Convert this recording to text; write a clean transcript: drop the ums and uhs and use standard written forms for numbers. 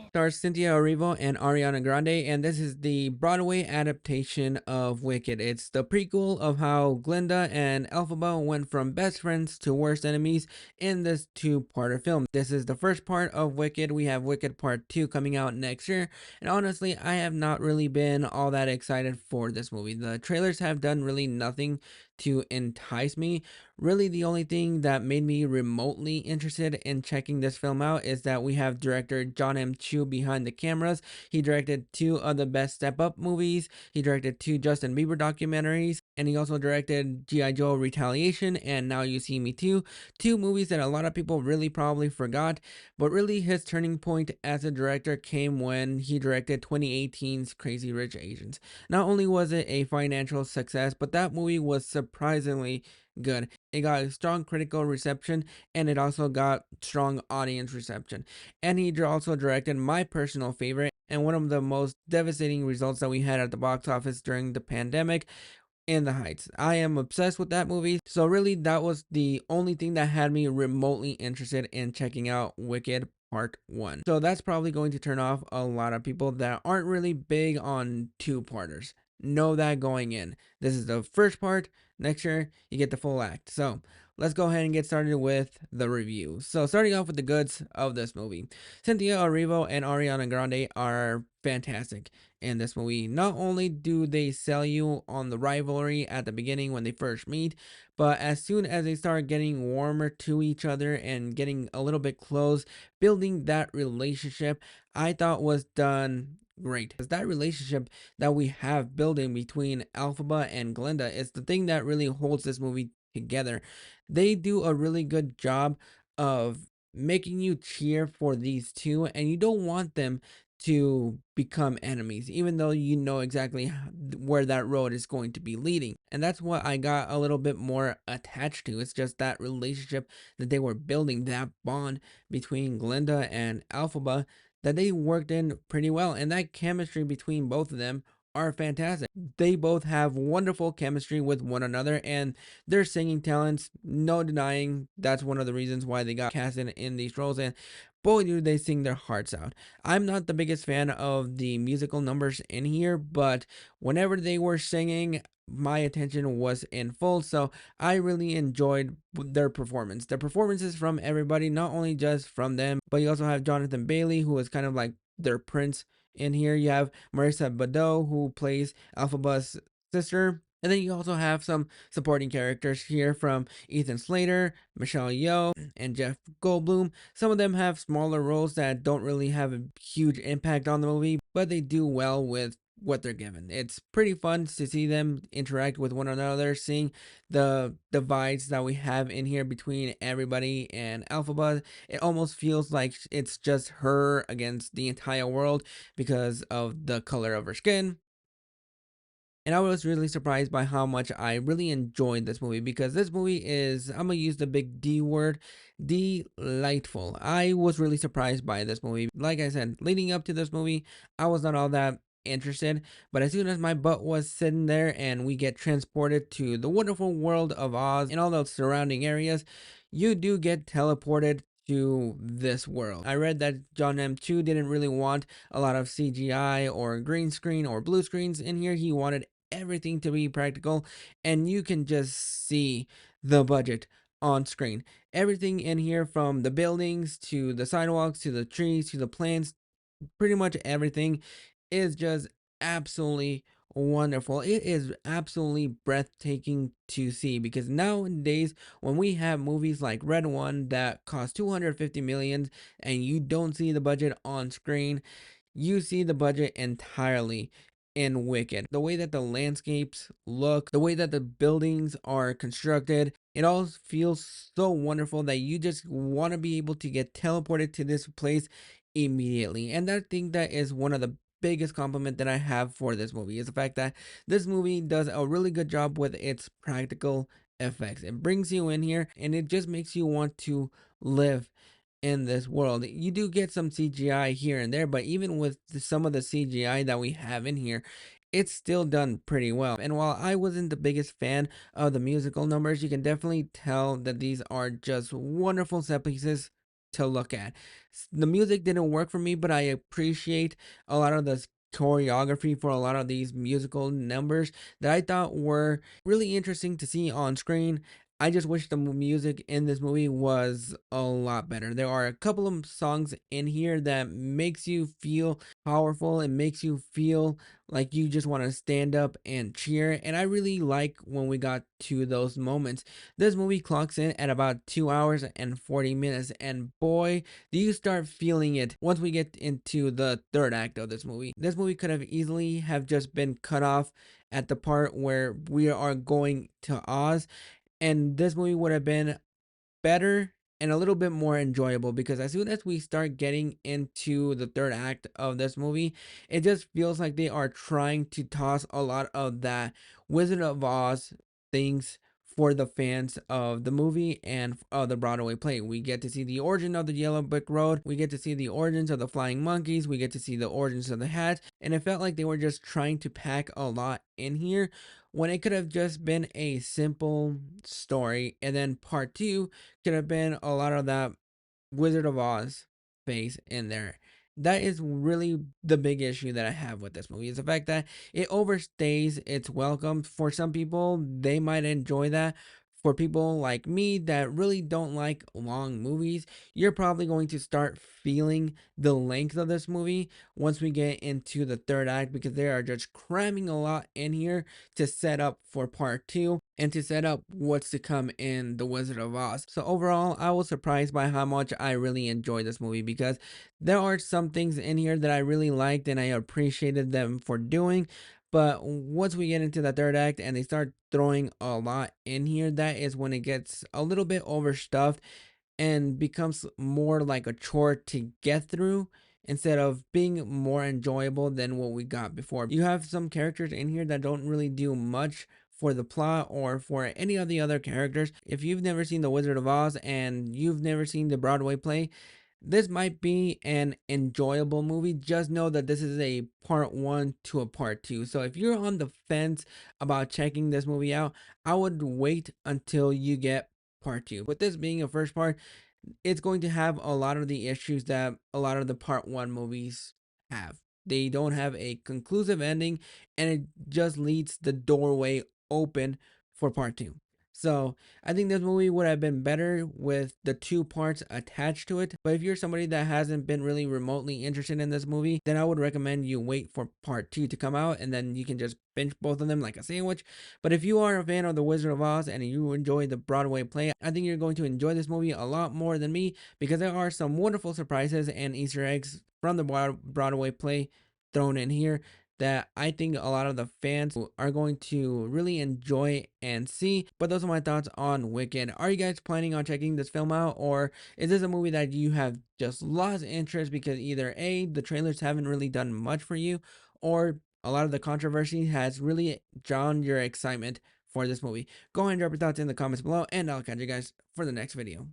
Stars Cynthia Erivo and Ariana Grande, and this is the Broadway adaptation of Wicked. It's the prequel of how Glinda and Elphaba went from best friends to worst enemies in this two-parter film. This is the first part of Wicked. We have Wicked Part 2 coming out next year, and honestly, I have not really been all that excited for this movie. The trailers have done really nothing to entice me. Really, the only thing that made me remotely interested in checking this film out is that we have director John M. Chu behind the cameras. He directed two of the best Step Up movies. He directed two Justin Bieber documentaries, and he also directed G.I. Joe Retaliation and Now You See Me Too. Two movies that a lot of people really probably forgot, but really his turning point as a director came when he directed 2018's Crazy Rich Asians. Not only was it a financial success, but that movie was surprisingly good. It got a strong critical reception, and it also got strong audience reception. And he also directed my personal favorite and one of the most devastating results that we had at the box office during the pandemic, In the Heights. I am obsessed with that movie. So really that was the only thing that had me remotely interested in checking out Wicked Part 1. So that's probably going to turn off a lot of people that aren't really big on two-parters. Know that going in. This is the first part. Next year, you get the full act. So let's go ahead and get started with the review. So starting off with the goods of this movie. Cynthia Erivo and Ariana Grande are fantastic in this movie. Not only do they sell you on the rivalry at the beginning when they first meet, but as soon as they start getting warmer to each other and getting a little bit close, building that relationship, I thought was done great. Because that relationship that we have building between Elphaba and Glinda is the thing that really holds this movie together. They do a really good job of making you cheer for these two, and you don't want them to become enemies, even though you know exactly where that road is going to be leading. And that's what I got a little bit more attached to. It's just that relationship that they were building, that bond between Glinda and Elphaba that they worked in pretty well. And that chemistry between both of them are fantastic. They both have wonderful chemistry with one another, and their singing talents, no denying, that's one of the reasons why they got cast in these roles. And boy, do they sing their hearts out. I'm not the biggest fan of the musical numbers in here, but whenever they were singing, my attention was in full. So I really enjoyed their performance. The performances from everybody, not only just from them, but you also have Jonathan Bailey, who is kind of like their prince in here. You have Marissa Badeau, who plays Alphaba's sister. And then you also have some supporting characters here from Ethan Slater, Michelle Yeoh, and Jeff Goldblum. Some of them have smaller roles that don't really have a huge impact on the movie, but they do well with what they're given. It's pretty fun to see them interact with one another, seeing the divides that we have in here between everybody and Elphaba. It almost feels like it's just her against the entire world because of the color of her skin. And I was really surprised by how much I really enjoyed this movie, because this movie is, I'm gonna use the big D word, delightful. I was really surprised by this movie. Like I said, leading up to this movie, I was not all that interested, but as soon as my butt was sitting there and we get transported to the wonderful world of Oz and all those surrounding areas, you do get teleported to this world. I read that John M. Chu didn't really want a lot of CGI or green screen or blue screens in here. He wanted everything to be practical, and you can just see the budget on screen. Everything in here, from the buildings to the sidewalks to the trees to the plants, pretty much everything is just absolutely wonderful. It is absolutely breathtaking to see, because nowadays when we have movies like Red One that cost 250 million and you don't see the budget on screen, you see the budget entirely in Wicked. The way that the landscapes look, the way that the buildings are constructed, it all feels so wonderful that you just want to be able to get teleported to this place immediately. And I think that is one of the biggest compliment that I have for this movie, is the fact that this movie does a really good job with its practical effects. It brings you in here and it just makes you want to live in this world. You do get some CGI here and there, but even with some of the CGI that we have in here, it's still done pretty well. And while I wasn't the biggest fan of the musical numbers, you can definitely tell that these are just wonderful set pieces to look at. The music didn't work for me, but I appreciate a lot of the choreography for a lot of these musical numbers that I thought were really interesting to see on screen. I just wish the music in this movie was a lot better. There are a couple of songs in here that makes you feel powerful and makes you feel like you just want to stand up and cheer, and I really like when we got to those moments. This movie clocks in at about 2 hours and 40 minutes, and boy, do you start feeling it once we get into the third act of this movie. This movie could have easily have just been cut off at the part where we are going to Oz, and this movie would have been better and a little bit more enjoyable, because as soon as we start getting into the third act of this movie, it just feels like they are trying to toss a lot of that Wizard of Oz things for the fans of the movie and of the Broadway play. We get to see the origin of the Yellow Brick Road, we get to see the origins of the flying monkeys, we get to see the origins of the hats, and it felt like they were just trying to pack a lot in here when it could have just been a simple story. And then part two could have been a lot of that Wizard of Oz face in there. That is really the big issue that I have with this movie, is the fact that it overstays its welcome. For some people, they might enjoy that. For people like me that really don't like long movies, you're probably going to start feeling the length of this movie once we get into the third act, because they are just cramming a lot in here to set up for part two and to set up what's to come in The Wizard of Oz. So overall, I was surprised by how much I really enjoyed this movie, because there are some things in here that I really liked and I appreciated them for doing. But once we get into the third act and they start throwing a lot in here, that is when it gets a little bit overstuffed and becomes more like a chore to get through instead of being more enjoyable than what we got before. You have some characters in here that don't really do much for the plot or for any of the other characters. If you've never seen The Wizard of Oz and you've never seen the Broadway play, this might be an enjoyable movie. Just know that this is a part one to a part two. So if you're on the fence about checking this movie out, I would wait until you get part two. With this being a first part, it's going to have a lot of the issues that a lot of the part one movies have. They don't have a conclusive ending, and it just leaves the doorway open for part two. So I think this movie would have been better with the two parts attached to it. But if you're somebody that hasn't been really remotely interested in this movie, then I would recommend you wait for part two to come out, and then you can just binge both of them like a sandwich. But if you are a fan of The Wizard of Oz and you enjoy the Broadway play, I think you're going to enjoy this movie a lot more than me, because there are some wonderful surprises and Easter eggs from the Broadway play thrown in here that I think a lot of the fans are going to really enjoy and see. But those are my thoughts on Wicked. Are you guys planning on checking this film out, or is this a movie that you have just lost interest because either A, the trailers haven't really done much for you, or a lot of the controversy has really drawn your excitement for this movie? Go ahead and drop your thoughts in the comments below, and I'll catch you guys for the next video.